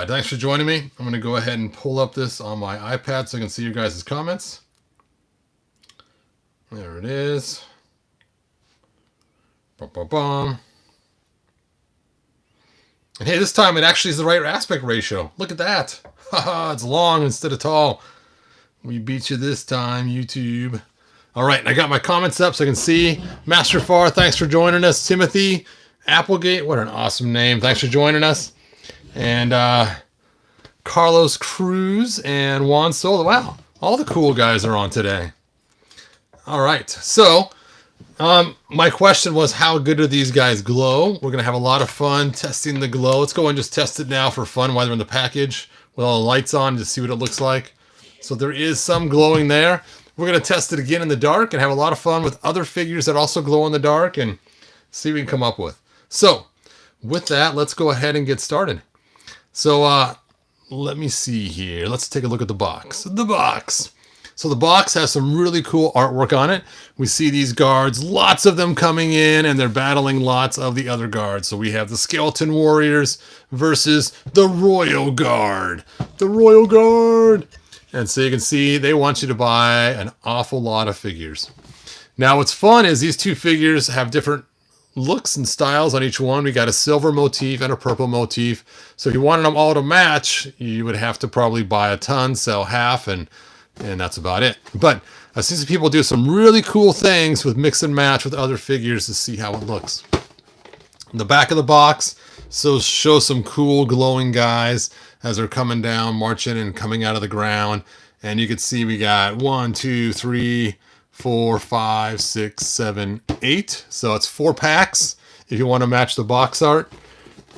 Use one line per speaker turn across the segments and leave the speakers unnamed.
right, thanks for joining me. I'm going to go ahead and pull up this on my iPad so I can see your guys' comments. There it is. Ba-ba-bum. And hey, this time it actually is the right aspect ratio. Look at that. Haha, it's long instead of tall. We beat you this time, YouTube. All right, I got my comments up so I can see. Master Far, thanks for joining us. Timothy Applegate, what an awesome name. Thanks for joining us. And Carlos Cruz and Juan Solo. Wow, all the cool guys are on today. All right, so my question was, how good do these guys glow? We're going to have a lot of fun testing the glow. Let's go and just test it now for fun while they're in the package with all the lights on to see what it looks like. So there is some glowing there. We're going to test it again in the dark and have a lot of fun with other figures that also glow in the dark and see what we can come up with. So with that, let's go ahead and get started. So let me see here. Let's take a look at the box. The box. So the box has some really cool artwork on it. We see these guards, lots of them coming in, and they're battling lots of the other guards. So we have the Skeleton Warriors versus the Royal Guard. The Royal Guard! And so you can see they want you to buy an awful lot of figures. Now what's fun is these two figures have different looks and styles on each one. We got a silver motif and a purple motif. So if you wanted them all to match, you would have to probably buy a ton, sell half, and that's about it. But I've seen some people do some really cool things with mix and match with other figures to see how it looks. The back of the box shows some cool glowing guys as they're coming down, marching and coming out of the ground. And you can see we got 1, 2, 3, 4, 5, 6, 7, 8. So it's 4 packs if you want to match the box art.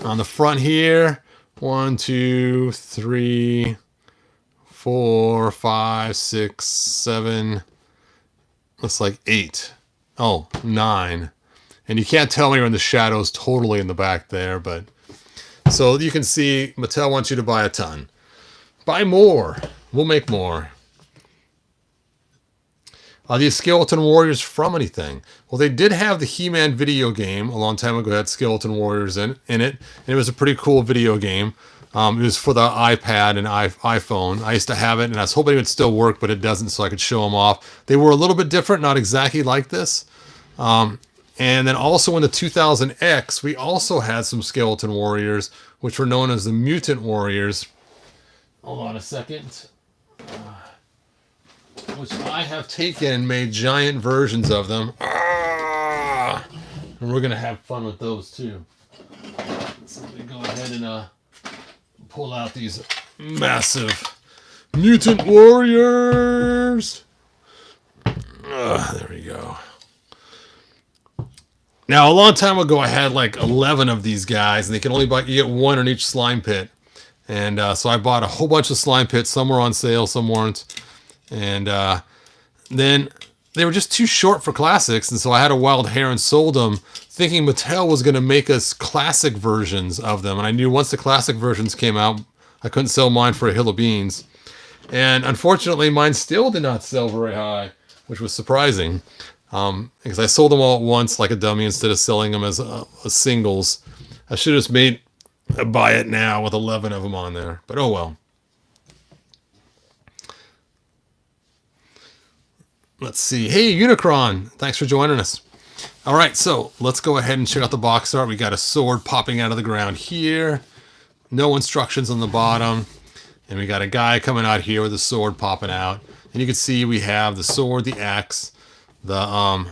On the front here, 1, 2, 3, 4, 5, 6, 7, looks like 8. Oh, 9. And you can't tell me you're in the shadows totally in the back there, but so you can see Mattel wants you to buy a ton. Buy more. We'll make more. Are these Skeleton Warriors from anything? Well, they did have the He-Man video game a long time ago that had Skeleton Warriors in it, and it was a pretty cool video game. It was for the iPad and iPhone. I used to have it, and I was hoping it would still work, but it doesn't, so I could show them off. They were a little bit different, not exactly like this. And then also in the 2000X, we also had some Skeleton Warriors, which were known as the Mutant Warriors. Hold on a second. Which I have taken and made giant versions of them. And we're going to have fun with those too. So let me go ahead and pull out these massive Mutant Warriors. There we go. Now, a long time ago, I had like 11 of these guys, and they can only you get one in each slime pit. And so I bought a whole bunch of slime pits. Some were on sale, some weren't. And then they were just too short for classics, and so I had a wild hair and sold them, thinking Mattel was going to make us classic versions of them. And I knew once the classic versions came out, I couldn't sell mine for a hill of beans. And unfortunately, mine still did not sell very high, which was surprising. Because I sold them all at once like a dummy instead of selling them as singles. I should have just made a buy it now with 11 of them on there. But oh well. Let's see. Hey, Unicron. Thanks for joining us. All right, so let's go ahead and check out the box art. We got a sword popping out of the ground here. No instructions on the bottom. And we got a guy coming out here with a sword popping out. And you can see we have the sword, the axe, the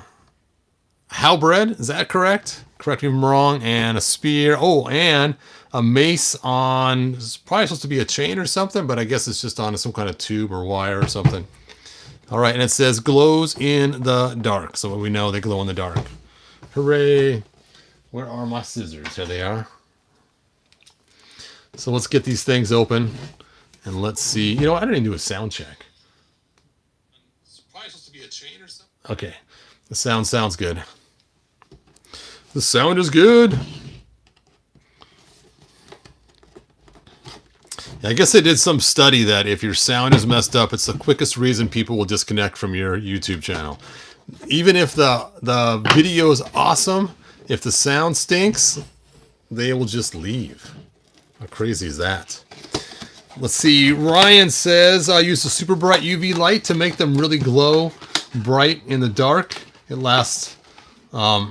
halberd, is that correct? Correct me if I'm wrong. And a spear. Oh, and a mace on, it's probably supposed to be a chain or something, but I guess it's just on some kind of tube or wire or something. All right, and it says glows in the dark. So we know they glow in the dark. Hooray. Where are my scissors? Here they are. So let's get these things open and let's see. You know, I didn't even do a sound check. It's probably supposed to be a chain or something. Okay, the sound sounds good. The sound is good. I guess they did some study that if your sound is messed up, it's the quickest reason people will disconnect from your YouTube channel. Even if the video is awesome, if the sound stinks, they will just leave. How crazy is that? Let's see. Ryan says I use a super bright UV light to make them really glow bright in the dark. It lasts lot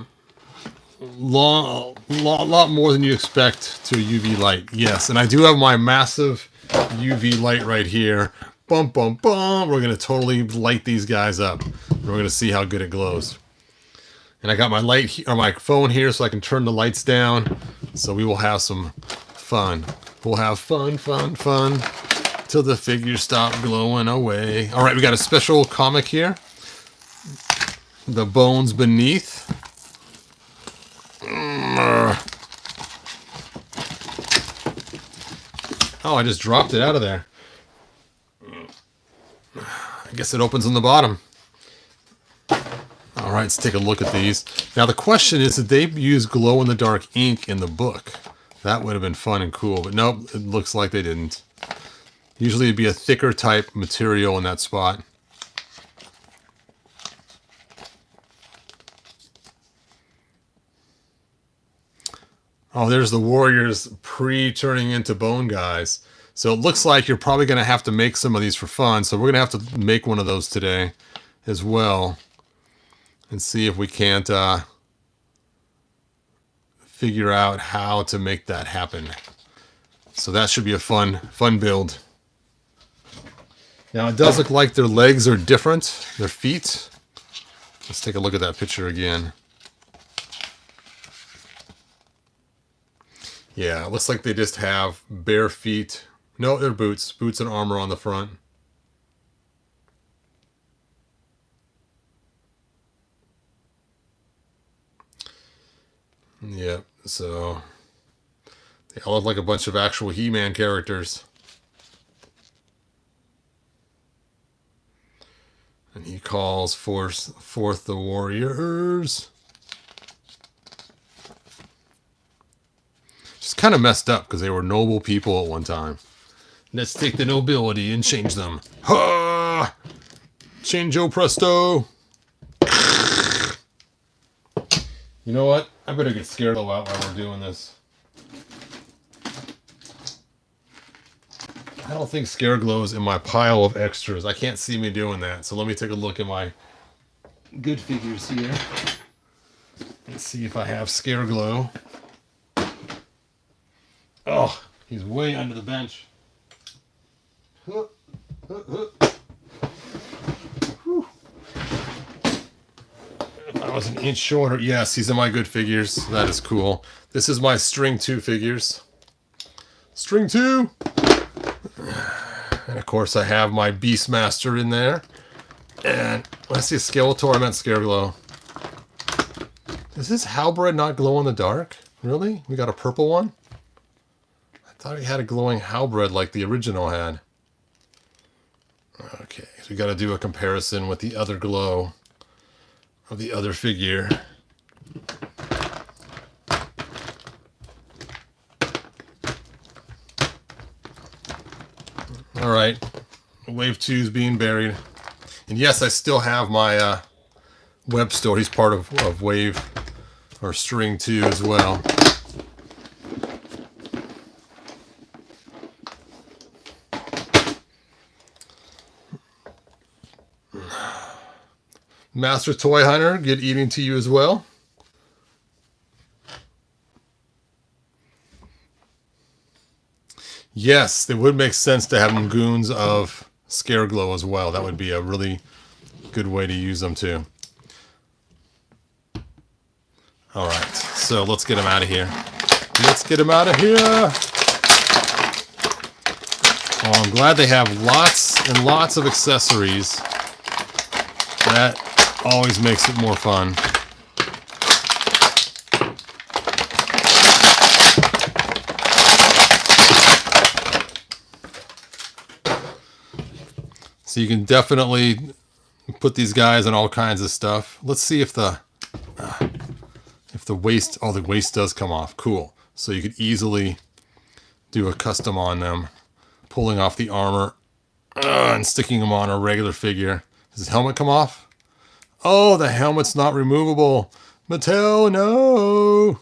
more than you expect to a UV light. Yes, and I do have my massive UV light right here. Bum, bum, bum. We're going to totally light these guys up. We're going to see how good it glows. And I got my light or my phone here so I can turn the lights down. So we will have some fun. We'll have fun till the figures stop glowing away. All right, we got a special comic here. The Bones Beneath. Oh, I just dropped it out of there. I guess it opens on the bottom. All right, let's take a look at these. Now the question is, did they use glow-in-the-dark ink in the book? That would have been fun and cool, but nope, it looks like they didn't. Usually it'd be a thicker type material in that spot. Oh, there's the Warriors pre-turning into bone guys. So it looks like you're probably going to have to make some of these for fun. So we're going to have to make one of those today as well. And see if we can't figure out how to make that happen. So that should be a fun build. Now it does look like their legs are different. Their feet. Let's take a look at that picture again. Yeah, it looks like they just have bare feet. No, they're boots. Boots and armor on the front. Yep, so they all look like a bunch of actual He-Man characters. And he calls forth the warriors. Just kind of messed up because they were noble people at one time. Let's take the nobility and change them. Ha! Change-o presto! You know what? I better get Scarg Glow out while we're doing this. I don't think Scarg Glow is in my pile of extras. I can't see me doing that. So let me take a look at my good figures here. Let's see if I have Scarg Glow. Oh, he's way under the bench. Whew. If I was an inch shorter. Yes, he's in my good figures. That is cool. This is my string 2 figures. String 2! And of course I have my Beastmaster in there. And when I see a Skeletor, I meant Scarg Glow. Is this halberd not glow in the dark? Really? We got a purple one? I thought he had a glowing halberd like the original had. Okay, so we got to do a comparison with the other glow of the other figure. All right, Wave 2 is being buried. And yes, I still have my web store. He's part of Wave or String 2 as well. Master Toy Hunter, good evening to you as well. Yes, it would make sense to have them goons of Scarg Glow as well. That would be a really good way to use them too. All right, so let's get them out of here. Let's get them out of here. Oh, I'm glad they have lots and lots of accessories. That always makes it more fun. So you can definitely put these guys on all kinds of stuff. Let's see if the waist, oh, the waist does come off. Cool. So you could easily do a custom on them, pulling off the armor and sticking them on a regular figure. Does his helmet come off? Oh, the helmet's not removable. Mattel, no.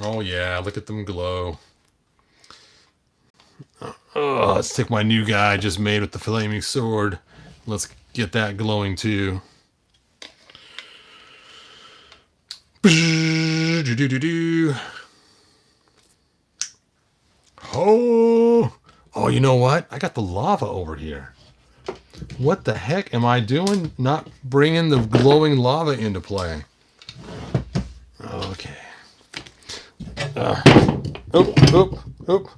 Oh yeah, look at them glow. Oh, let's take my new guy I just made with the flaming sword. Let's get that glowing too. Oh, oh, you know what? I got the lava over here. What the heck am I doing? Not bringing the glowing lava into play. Okay. Oop, oop, oop.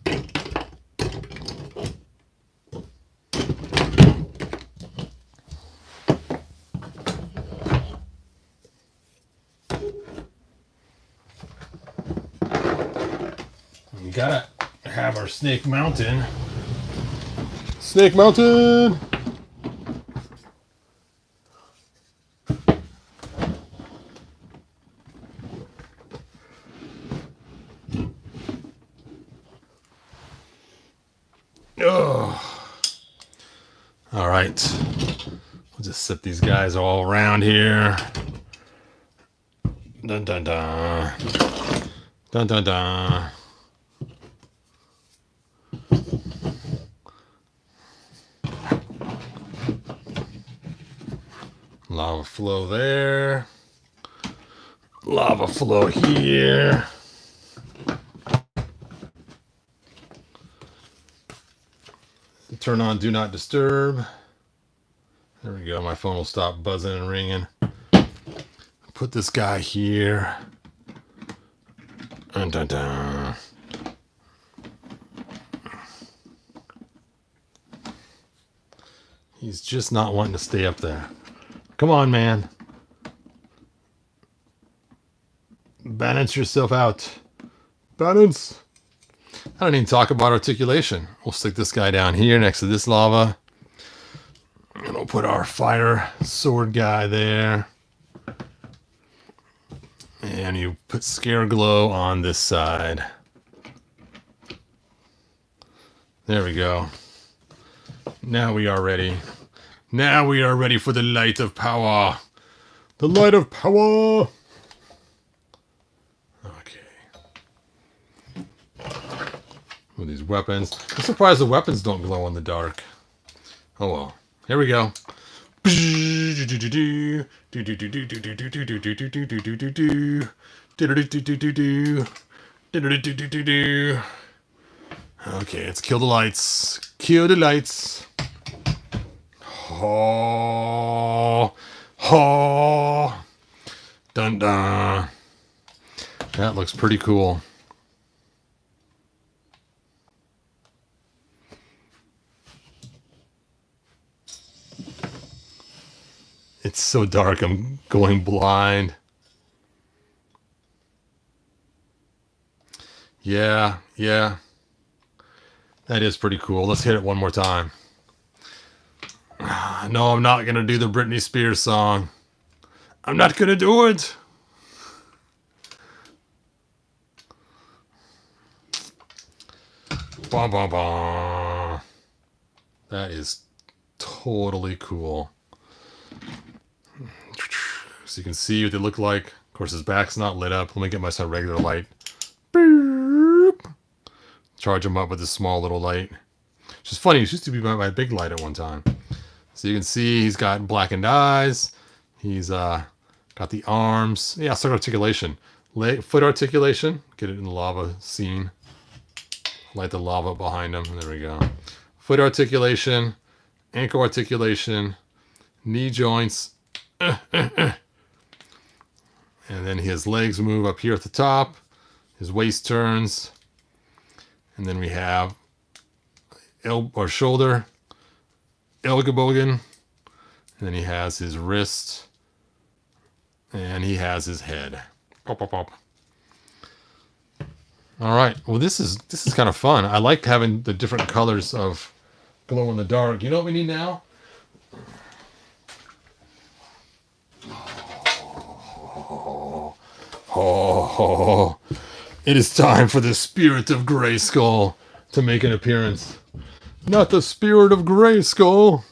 We gotta have our Snake Mountain. Snake Mountain! Oh. All right. We'll just set these guys all around here. Dun dun dun. Dun dun dun. Lava flow there. Lava flow here. Turn on Do Not Disturb. There we go. My phone will stop buzzing and ringing. Put this guy here. Dun dun dun. He's just not wanting to stay up there. Come on, man. Balance yourself out. Balance. I don't even talk about articulation. We'll stick this guy down here next to this lava. And we'll put our fire sword guy there. And you put Scarg Glow on this side. There we go. Now we are ready. Now we are ready for the light of power. The light of power! Okay. With these weapons. I'm surprised the weapons don't glow in the dark. Oh well. Here we go. Okay, let's kill the lights. Kill the lights. Oh, oh, dun dun. That looks pretty cool. It's so dark, I'm going blind. Yeah, yeah. That is pretty cool. Let's hit it one more time. No, I'm not going to do the Britney Spears song. I'm not going to do it. Bah, bah, bah. That is totally cool. So you can see what they look like. Of course, his back's not lit up. Let me get myself regular light. Boop. Charge him up with this small little light. Which is funny. It used to be my big light at one time. So you can see he's got blackened eyes. He's got the arms. Yeah, start articulation. Foot articulation. Get it in the lava scene. Light the lava behind him. There we go. Foot articulation. Ankle articulation. Knee joints. And then his legs move up here at the top. His waist turns. And then we have elbow or shoulder. Elgabogen. And then he has his wrist. And he has his head. Pop, pop, pop. All right. Well, this is kind of fun. I like having the different colors of glow in the dark. You know what we need now? Oh, it is time for the spirit of Grayskull to make an appearance. Not the spirit of Grayskull.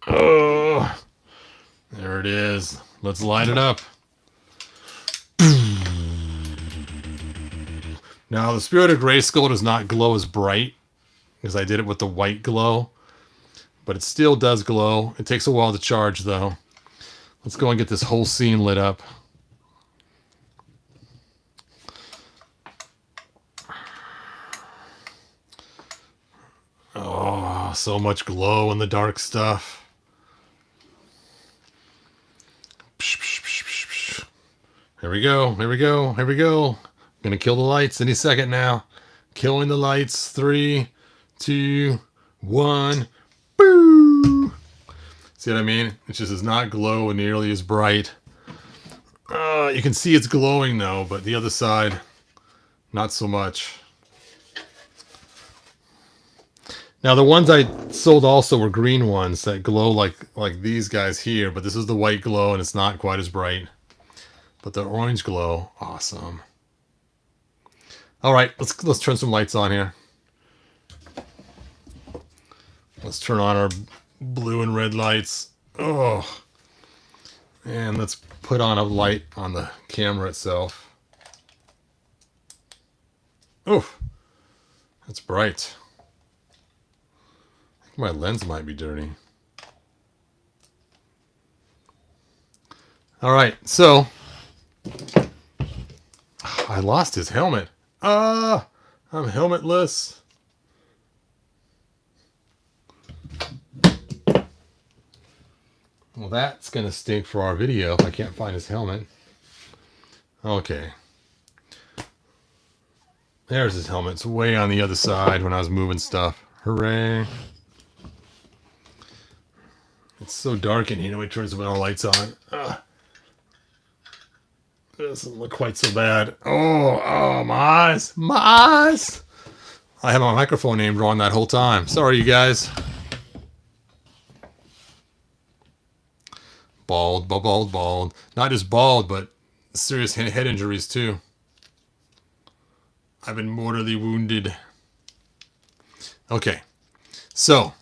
Oh, there it is. Let's light it up. Now, the Spirited Grayskull does not glow as bright because I did it with the white glow, but it still does glow. It takes a while to charge, though. Let's go and get this whole scene lit up. Oh, so much glow in the dark stuff. Here we go. Here we go. Here we go. I'm gonna kill the lights any second now. Killing the lights. 3, 2, 1. Boo! See what I mean? It just does not glow nearly as bright. You can see it's glowing though, but the other side, not so much. Now the ones I sold also were green ones that glow like these guys here, but this is the white glow and it's not quite as bright. But the orange glow, awesome. All right, let's turn some lights on here. Let's turn on our blue and red lights. Oh, and let's put on a light on the camera itself. Oh, that's bright. I think my lens might be dirty. All right, so I lost his helmet. I'm helmetless. Well, that's going to stink for our video if I can't find his helmet. Okay. There's his helmet. It's way on the other side when I was moving stuff. Hooray. It's so dark in here. Nobody turns the lights on. Doesn't look quite so bad. Oh, my eyes. My eyes. I had my microphone name wrong that whole time. Sorry, you guys. Bald. Not just bald, but serious head injuries, too. I've been mortally wounded. Okay. So,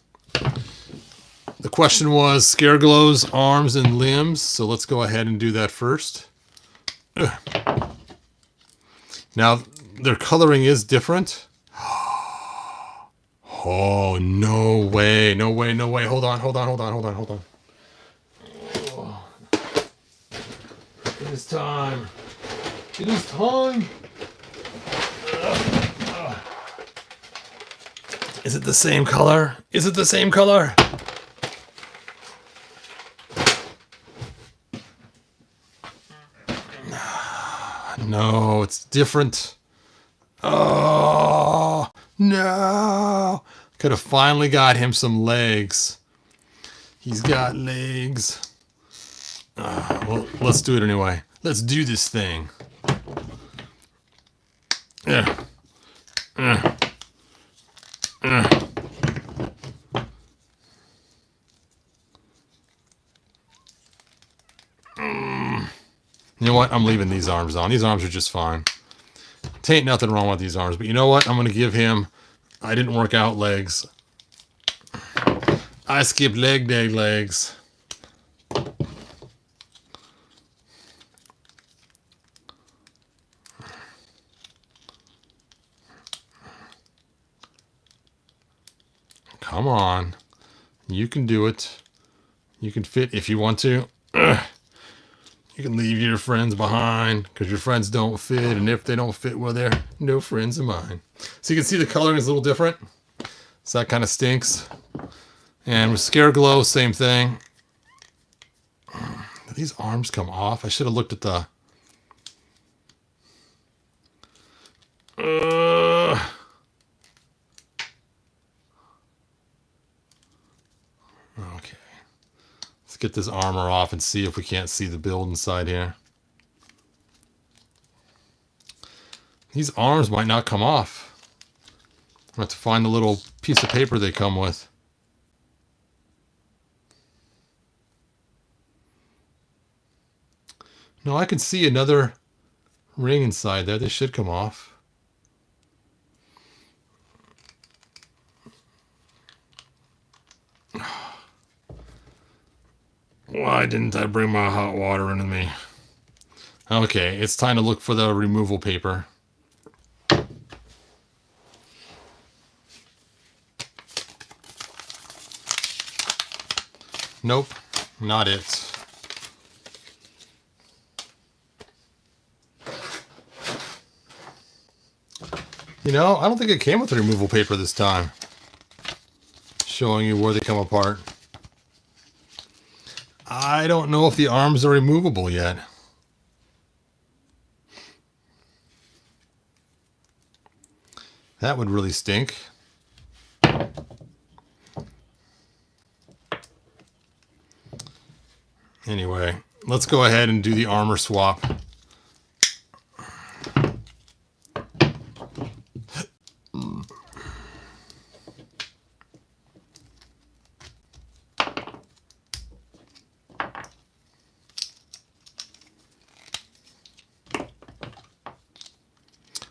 the question was Scarg Glow's arms and limbs. So let's go ahead and do that first. Ugh. Now, their coloring is different. Oh, no way. No way. Hold on. Oh. It is time. It is time. Is it the same color? Is it the same color? No, it's different. Oh, no. Could have finally got him some legs. He's got legs. Well, let's do it anyway. Let's do this thing. You know what? I'm leaving these arms on. These arms are just fine. Ain't nothing wrong with these arms. But you know what? I'm going to give him... I didn't work out legs. I skipped leg day legs. Come on. You can do it. You can fit if you want to. You can leave your friends behind because your friends don't fit. And if they don't fit, well, they're no friends of mine. So you can see the coloring is a little different. So that kind of stinks. And with Scarg Glow, same thing. Did these arms come off? I should have looked at the... Okay. Let's get this armor off and see if we can't see the build inside here. These arms might not come off. I have to find the little piece of paper they come with. No, I can see another ring inside there. They should come off. Why didn't I bring my hot water into me? Okay, it's time to look for the removal paper. Nope, not it. You know, I don't think it came with the removal paper this time. Showing you where they come apart. I don't know if the arms are removable yet. That would really stink. Anyway, let's go ahead and do the armor swap.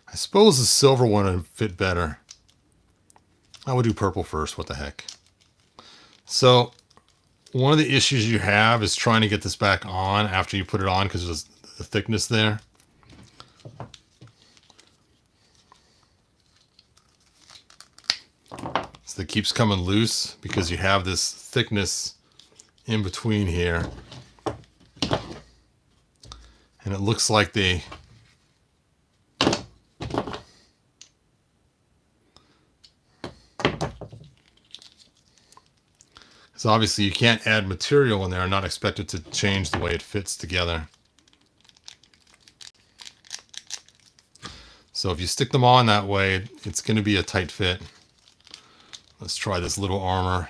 I suppose the silver one would fit better. I would do purple first, what the heck. So, one of the issues you have is trying to get this back on after you put it on because of the thickness there. So it keeps coming loose because you have this thickness in between here. And it looks like they... So obviously you can't add material in there and not expect it to change the way it fits together. So if you stick them on that way, it's going to be a tight fit. Let's try this little armor.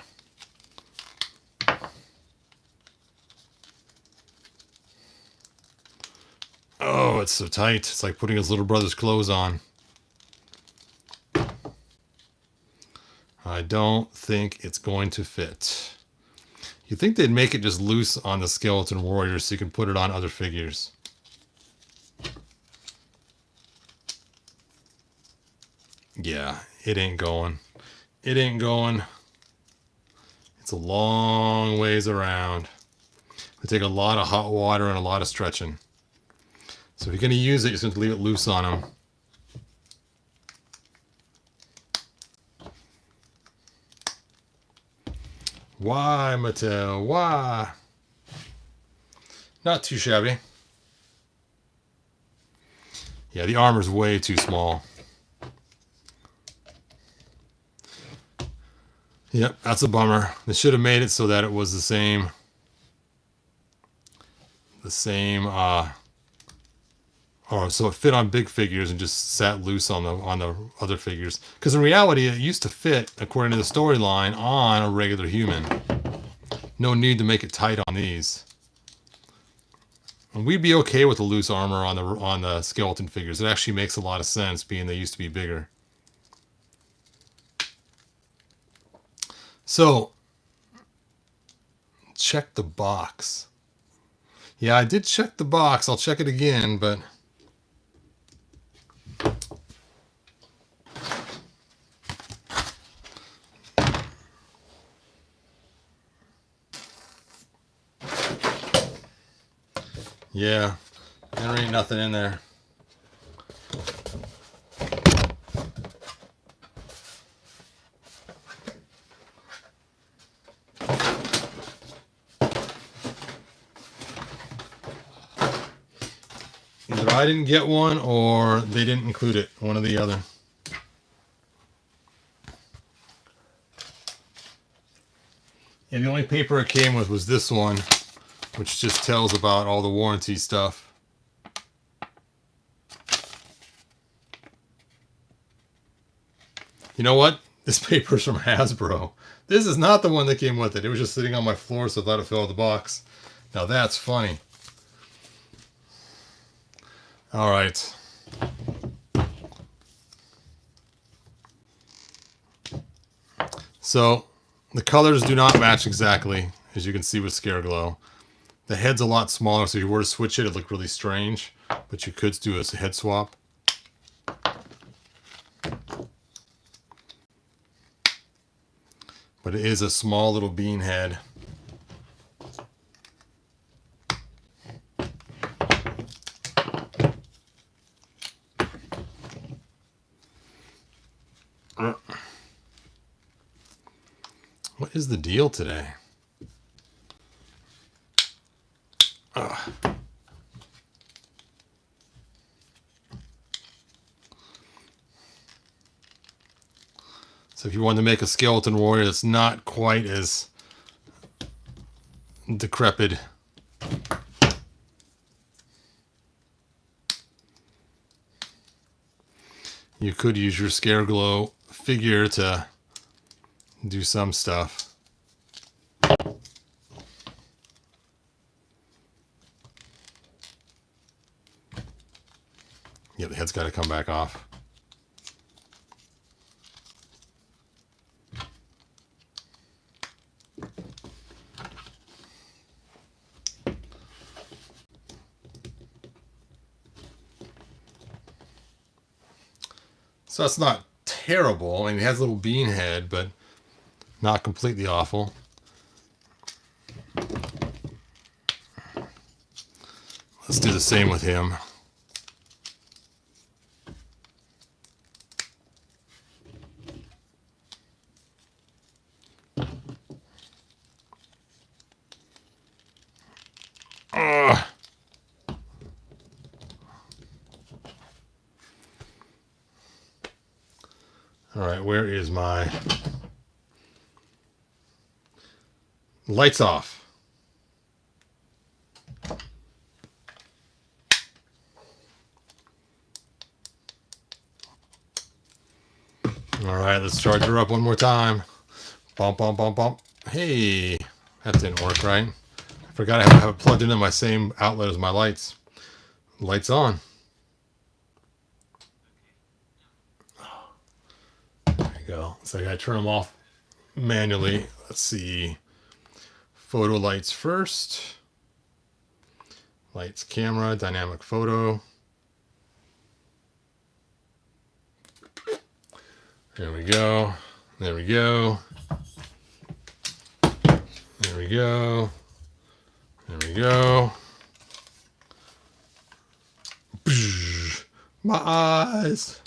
Oh, it's so tight. It's like putting his little brother's clothes on. I don't think it's going to fit. You'd think they'd make it just loose on the Skeleton Warrior so you can put it on other figures. Yeah, it ain't going. It ain't going. It's a long ways around. It take a lot of hot water and a lot of stretching. So if you're going to use it, you're just going to leave it loose on them. Why, Mattel? Why? Not too shabby. Yeah, the armor's way too small. Yep, that's a bummer. They should have made it so that it was the same, or so it fit on big figures and just sat loose on the other figures. Because in reality, it used to fit, according to the storyline, on a regular human. No need to make it tight on these. And we'd be okay with the loose armor on the skeleton figures. It actually makes a lot of sense, being they used to be bigger. So, check the box. Yeah, I did check the box. I'll check it again, but... yeah, there ain't nothing in there. Either I didn't get one or they didn't include it, one or the other. And the only paper it came with was this one, which just tells about all the warranty stuff. You know what? This paper's from Hasbro. This is not the one that came with it. It was just sitting on my floor, so I thought it fell out of the box. Now that's funny. All right. So the colors do not match exactly, as you can see with Scarg Glow. The head's a lot smaller, so if you were to switch it, it'd look really strange. But you could do a head swap. But it is a small little bean head. What is the deal today? So if you want to make a skeleton warrior that's not quite as decrepit, you could use your Scarg Glow figure to do some stuff. Yeah, the head's got to come back off. So that's not terrible. I mean, it has a little bean head, but not completely awful. Let's do the same with him. Ugh. All right, where is my lights off? All right, let's charge her up one more time. Bump, bump, bump, bump. Hey, that didn't work right. I forgot I have it plugged into my same outlet as my lights. Lights on. There you go. So I gotta turn them off manually. Let's see. Photo lights first. Lights, camera, dynamic photo. There we go. There we go. There we go. There we go. My eyes.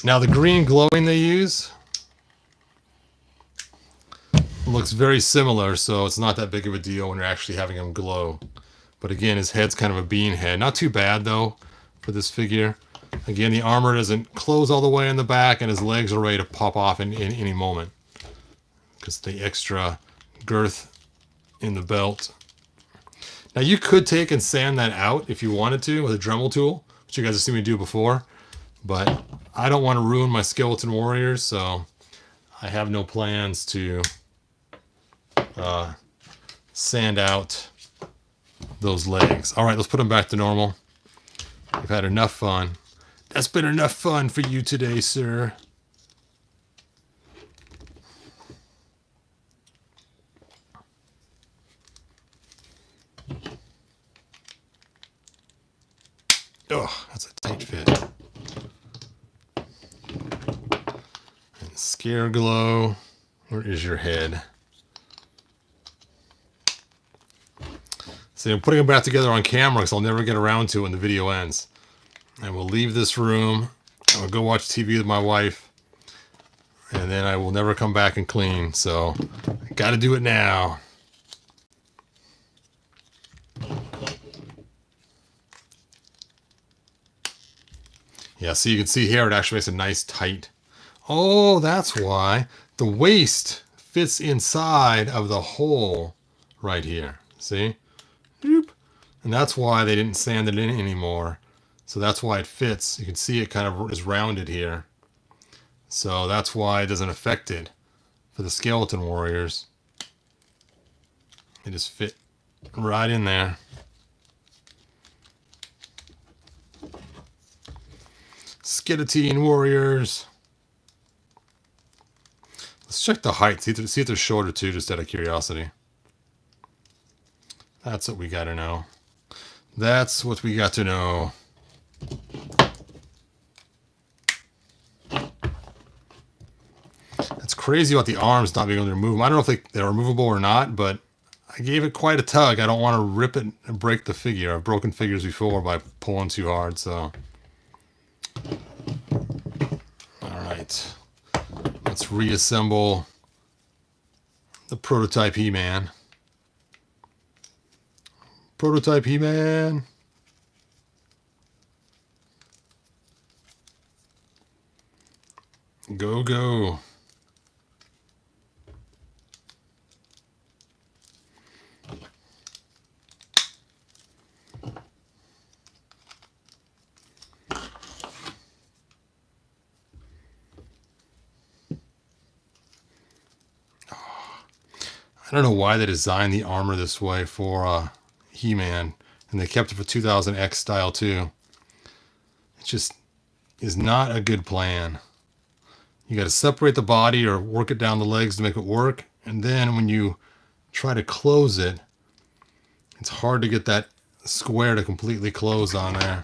Now the green glowing they use looks very similar, so it's not that big of a deal when you're actually having him glow. But again, his head's kind of a bean head. Not too bad though for this figure. Again, the armor doesn't close all the way in the back, and his legs are ready to pop off in any moment because the extra girth in the belt. Now you could take and sand that out if you wanted to with a Dremel tool, which you guys have seen me do before, but I don't want to ruin my skeleton warriors, so I have no plans to sand out those legs. All right, let's put them back to normal. We've had enough fun. That's been enough fun for you today, sir. Oh, that's a tight fit. And Scarg Glow, where is your head? See, I'm putting them back together on camera because I'll never get around to it when the video ends. And we'll leave this room, and we'll go watch TV with my wife, and then I will never come back and clean, so I gotta do it now. Yeah, so you can see here it actually makes a nice tight. Oh, that's why the waist fits inside of the hole right here. See? Boop. And that's why they didn't sand it in anymore. So that's why it fits. You can see it kind of is rounded here. So that's why it doesn't affect it for the skeleton warriors. They just fit right in there. Skeleton warriors. Let's check the height. See if they're shorter too, just out of curiosity. That's what we got to know. That's what we got to know. It's crazy about the arms not being able to remove them. I don't know if they're removable or not, but I gave it quite a tug. I don't want to rip it and break the figure. I've broken figures before by pulling too hard, so. Alright. Let's reassemble the prototype He-Man. Prototype He-Man. Go, go. I don't know why they designed the armor this way for He-Man, and they kept it for 2000X style too. It just is not a good plan. You got to separate the body or work it down the legs to make it work, and then when you try to close it, it's hard to get that square to completely close on there.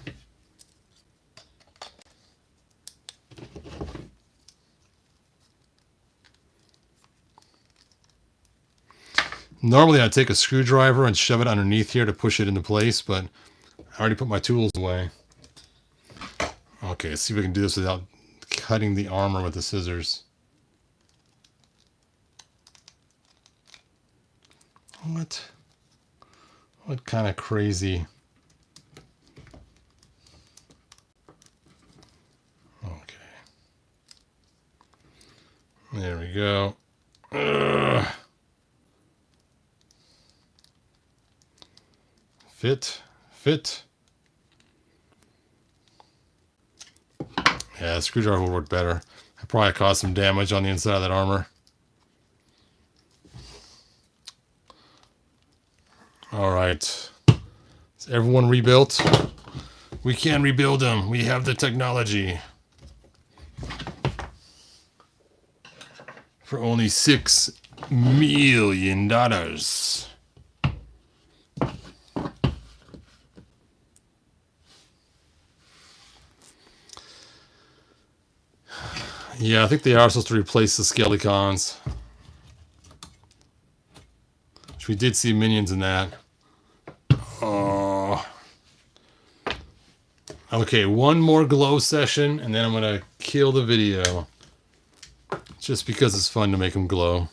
Normally I'd take a screwdriver and shove it underneath here to push it into place, but I already put my tools away. Okay, let's see if we can do this without cutting the armor with the scissors. What kind of crazy... Okay. There we go. Ugh. Fit. Yeah, the screwdriver will work better. I probably caused some damage on the inside of that armor. Alright. Is everyone rebuilt? We can rebuild them. We have the technology. For only $6 million. Yeah, I think they are supposed to replace the Skeletons. Which we did see minions in that. Oh. Okay, one more glow session, and then I'm going to kill the video. Just because it's fun to make them glow.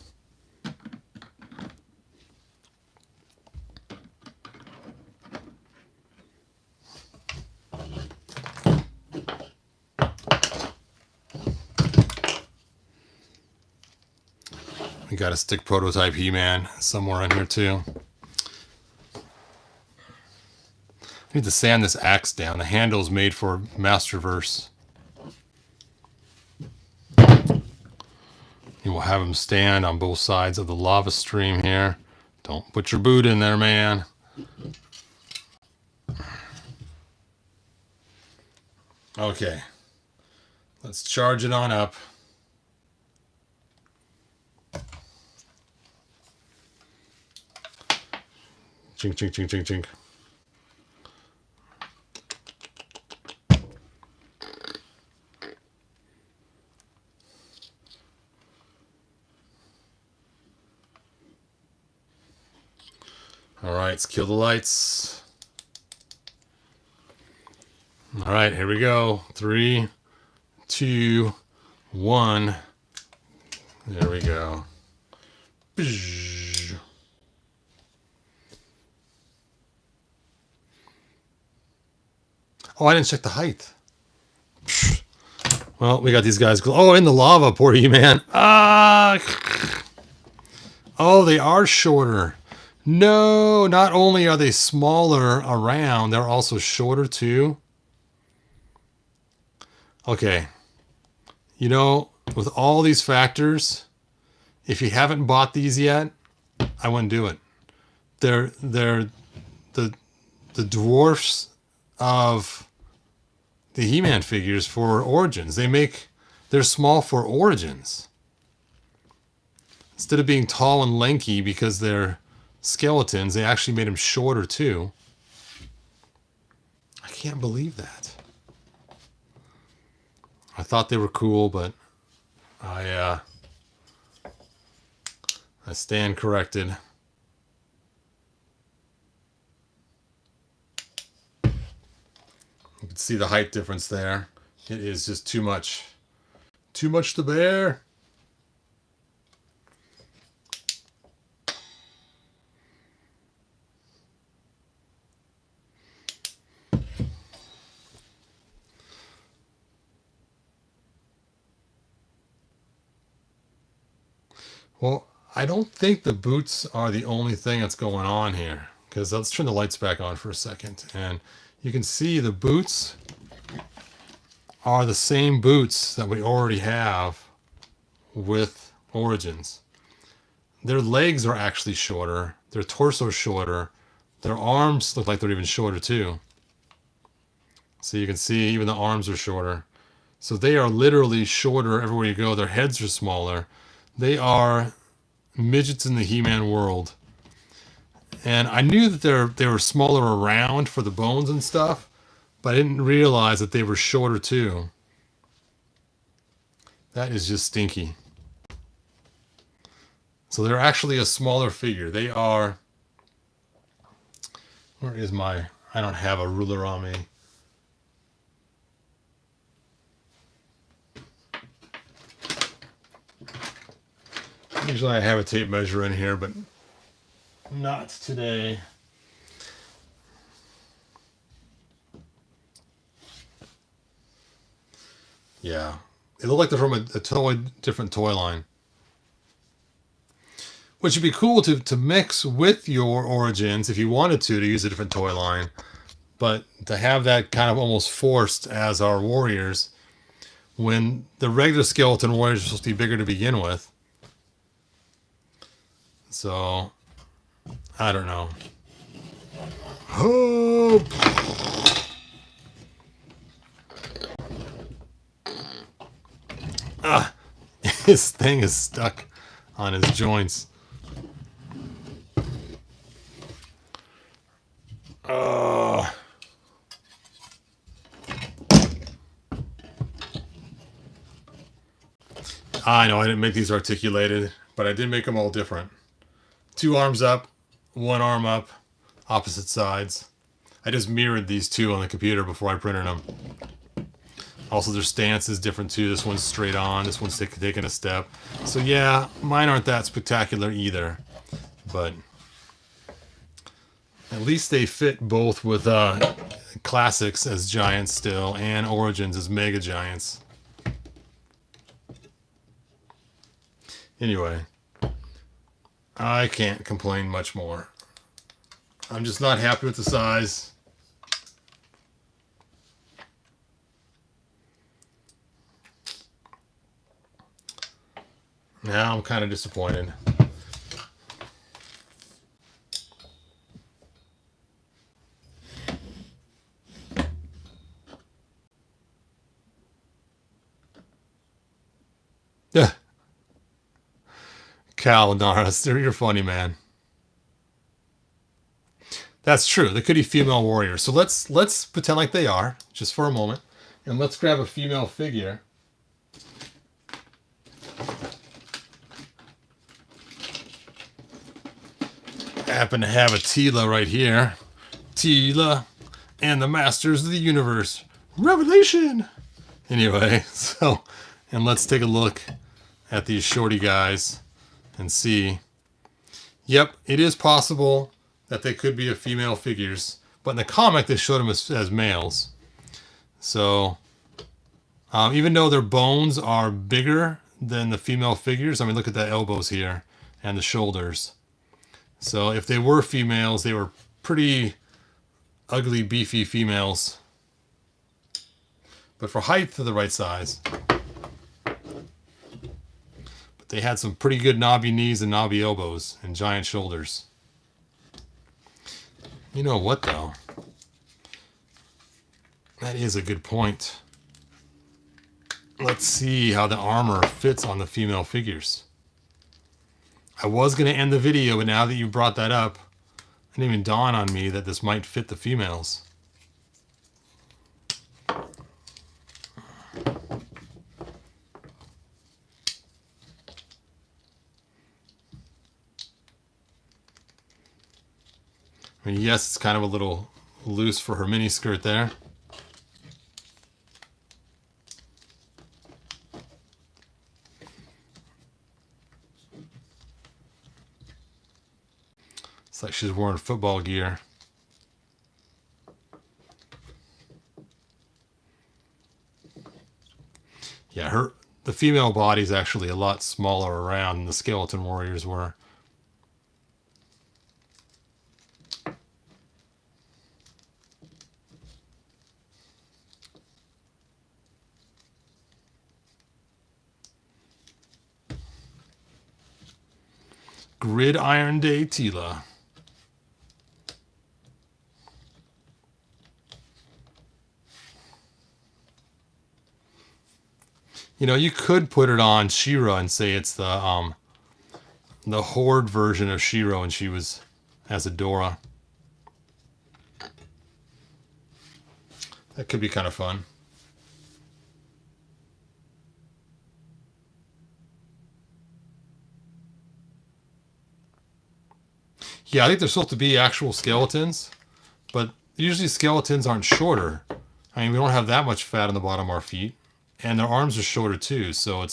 We got a stick prototype He-Man somewhere in here too. I need to sand this axe down. The handle's made for Masterverse. You will have him stand on both sides of the lava stream here. Don't put your boot in there, man. Okay. Let's charge it on up. Chink, chink, chink, chink, chink. All right, let's kill the lights. All right, here we go. 3, 2, 1. There we go. Oh, I didn't check the height. Well, we got these guys. Oh, in the lava, poor He-Man. Ah! Oh, they are shorter. No, not only are they smaller around, they're also shorter too. Okay. You know, with all these factors, if you haven't bought these yet, I wouldn't do it. They're the dwarfs of the He-Man figures for Origins. They're small for Origins. Instead of being tall and lanky because they're skeletons, they actually made them shorter too. I can't believe that. I thought they were cool, but I stand corrected. You can see the height difference there. It is just too much. Too much to bear. Well, I don't think the boots are the only thing that's going on here. Because let's turn the lights back on for a second. And you can see the boots are the same boots that we already have with Origins. Their legs are actually shorter. Their torso is shorter. Their arms look like they're even shorter too. So you can see even the arms are shorter. So they are literally shorter everywhere you go. Their heads are smaller. They are midgets in the He-Man world. And I knew that they were smaller around for the bones and stuff, but I didn't realize that they were shorter too. That is just stinky. So they're actually a smaller figure. They are... Where is my... I don't have a ruler on me. Usually I have a tape measure in here, but not today. Yeah. They look like they're from a totally different toy line. Which would be cool to mix with your Origins if you wanted to use a different toy line. But to have that kind of almost forced as our warriors when the regular skeleton warriors are supposed to be bigger to begin with. So, I don't know. Oh! Ah! His thing is stuck on his joints. I know I didn't make these articulated, but I did make them all different. 2 arms up, 1 arm up, opposite sides. I just mirrored these two on the computer before I printed them. Also, their stance is different too. This one's straight on, this one's taking a step. So yeah, mine aren't that spectacular either, but at least they fit both with classics as giants still and Origins as mega giants. Anyway, I can't complain much more. I'm just not happy with the size. Now I'm kind of disappointed. Yeah. Cal Naras, you're funny, man. That's true. They could be female warriors. So let's pretend like they are, just for a moment. And let's grab a female figure. I happen to have a Tila right here. Tila and the Masters of the Universe. Revelation! Anyway, so, and let's take a look at these shorty guys and see. Yep, it is possible that they could be a female figures, but in the comic they showed them as males. So, even though their bones are bigger than the female figures, I mean, look at the elbows here and the shoulders. So if they were females, they were pretty ugly, beefy females. But for height, they're the right size. But they had some pretty good knobby knees and knobby elbows and giant shoulders. You know what, though? That is a good point. Let's see how the armor fits on the female figures. I was going to end the video, but now that you brought that up, it didn't even dawn on me that this might fit the females. I mean, yes, it's kind of a little loose for her mini skirt there. It's like she's wearing football gear. Yeah, the female body is actually a lot smaller around than the skeleton warriors were. Gridiron Day Tila. You know, you could put it on She-Ra and say it's the Horde version of She-Ra when she was as Adora. That could be kind of fun. Yeah, I think they're supposed to be actual skeletons, but usually skeletons aren't shorter. I mean, we don't have that much fat on the bottom of our feet, and their arms are shorter too, so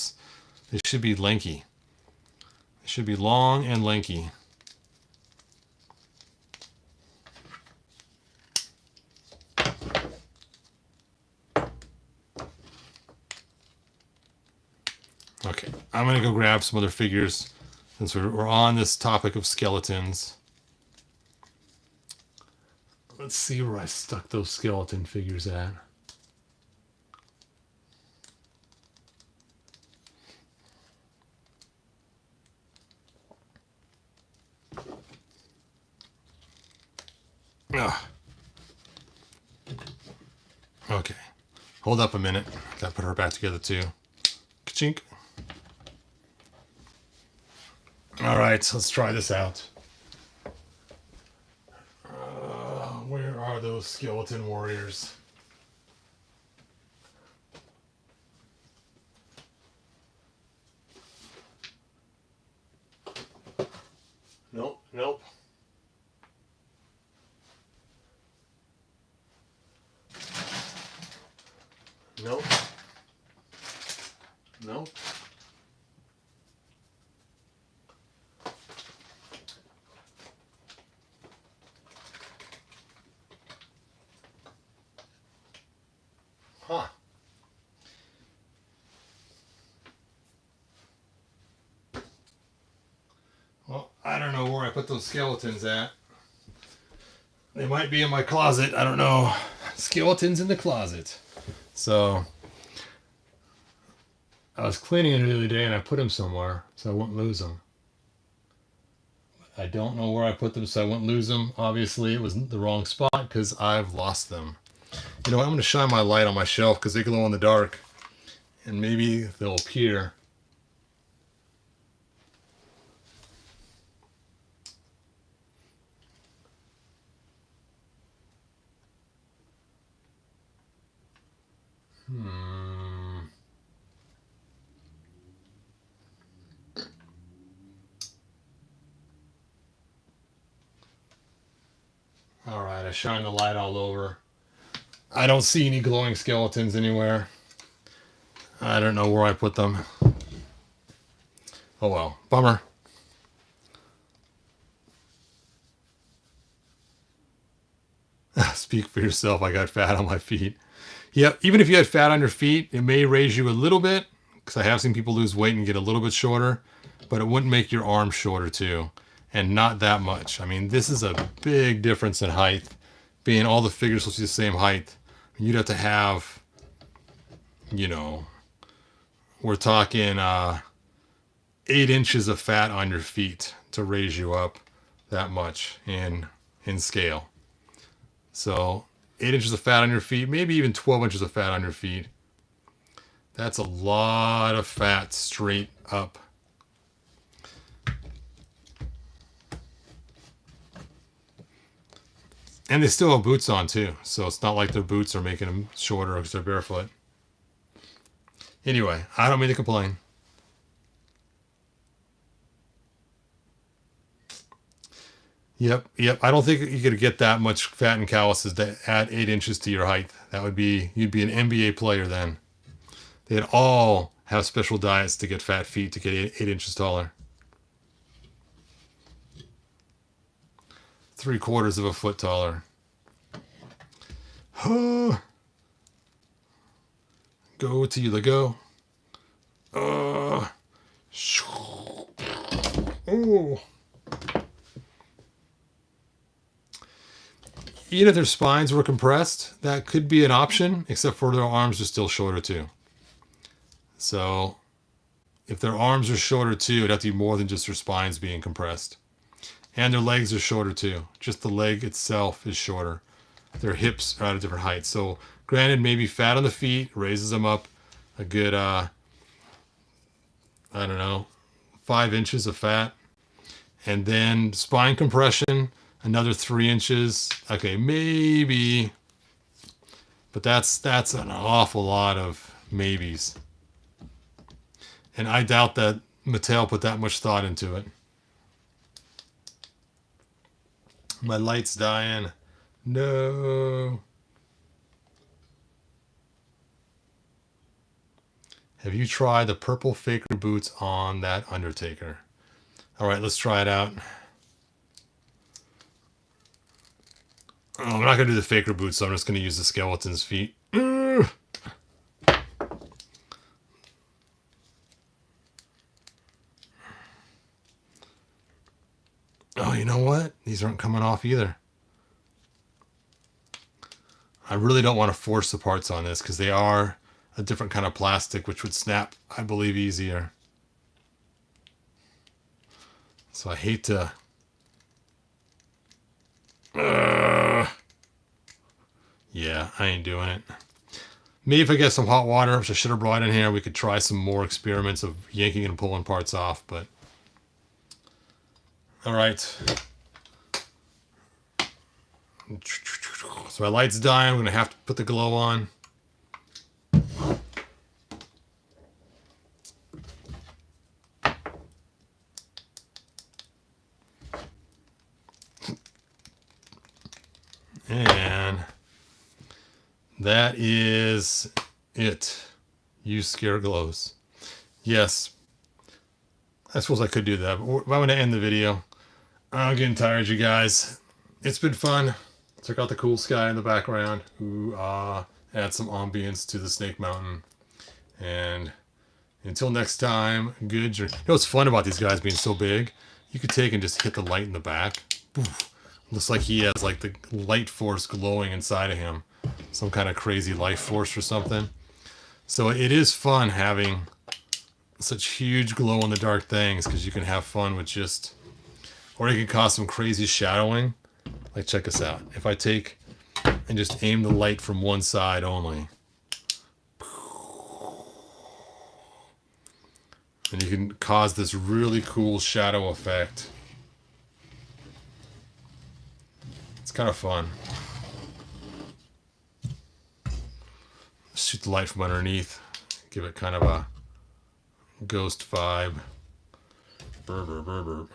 they should be lanky. They should be long and lanky. Okay, I'm gonna go grab some other figures since we're on this topic of skeletons. Let's see where I stuck those skeleton figures at. Ugh. Okay. Hold up a minute. Gotta put her back together too. Ka-chink. Alright, so let's try this out. Where are those skeleton warriors? Nope, nope. Nope. Nope. Huh. Well, I don't know where I put those skeletons at. They might be in my closet. I don't know. Skeletons in the closet. So, I was cleaning it the other day and I put them somewhere so I wouldn't lose them. I don't know where I put them so I wouldn't lose them. Obviously, it was the wrong spot because I've lost them. You know what? I'm going to shine my light on my shelf because they glow in the dark. And maybe they'll appear. Alright, I shine the light all over. I don't see any glowing skeletons anywhere. I don't know where I put them. Oh well, bummer. Speak for yourself, I got fat on my feet. Yep, even if you had fat on your feet, it may raise you a little bit, because I have seen people lose weight and get a little bit shorter, but it wouldn't make your arms shorter too, and not that much. I mean, this is a big difference in height, being all the figures supposed to be the same height. You'd have to have, you know, we're talking 8 inches of fat on your feet to raise you up that much in scale. So 8 inches of fat on your feet, maybe even 12 inches of fat on your feet. That's a lot of fat straight up. And they still have boots on too, so it's not like their boots are making them shorter because they're barefoot. Anyway, I don't mean to complain. Yep. I don't think you could get that much fat and calluses to add 8 inches to your height. That would be, you'd be an NBA player then. They'd all have special diets to get fat feet to get 8 inches taller. 3/4 of a foot taller. Go Tila, go. even if their spines were compressed, that could be an option, except for their arms are still shorter too. So if their arms are shorter too, it'd have to be more than just their spines being compressed. And their legs are shorter too. Just the leg itself is shorter. Their hips are at a different height. So granted, maybe fat on the feet raises them up a good, I don't know, 5 inches of fat. And then spine compression, another 3 inches. Okay, maybe. But that's an awful lot of maybes. And I doubt that Mattel put that much thought into it. My light's dying. No. Have you tried the purple Faker boots on that Undertaker? All right, let's try it out. Oh, I'm not going to do the Faker boots, so I'm just going to use the skeleton's feet. Oh, you know what? These aren't coming off either. I really don't want to force the parts on this because they are a different kind of plastic, which would snap, I believe, easier. So I hate to... Yeah, I ain't doing it. Maybe if I get some hot water, which I should have brought in here, we could try some more experiments of yanking and pulling parts off, but... Alright. So my light's dying. I'm going to have to put the glow on. And that is it. Use Scarg Glows. Yes. I suppose I could do that, but I'm going to end the video. I'm getting tired, you guys. It's been fun. Check out the cool sky in the background. Ooh, add some ambience to the Snake Mountain. And until next time, good journey. You know what's fun about these guys being so big? You could take and just hit the light in the back. Oof. Looks like he has like the light force glowing inside of him. Some kind of crazy life force or something. So it is fun having such huge glow in the dark things because you can have fun with just... Or you can cause some crazy shadowing. Like, check this out. If I take and just aim the light from one side only. And you can cause this really cool shadow effect. It's kind of fun. Shoot the light from underneath. Give it kind of a ghost vibe. Burr, burr, burr, burr.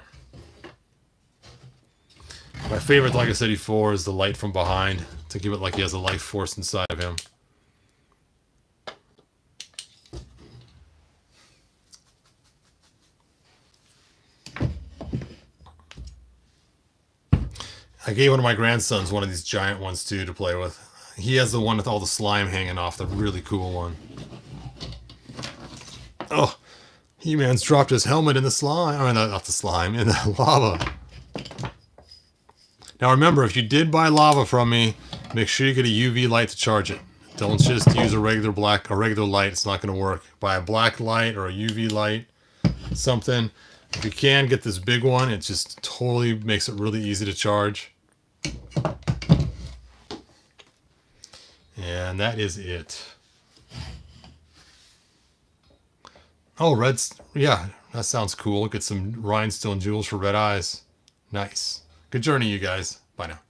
My favorite, like I said before, is the light from behind to give it like he has a life force inside of him. I gave one of my grandsons one of these giant ones too to play with. He has the one with all the slime hanging off, the really cool one. Oh, He-Man's dropped his helmet in the slime. I mean, not the slime, in the lava. Now remember, if you did buy lava from me, make sure you get a UV light to charge it. Don't just use a regular light. It's not going to work. Buy a black light or a UV light, something. If you can, get this big one. It just totally makes it really easy to charge. And that is it. Oh, yeah, that sounds cool. Get some rhinestone jewels for red eyes. Nice. Good journey, you guys. Bye now.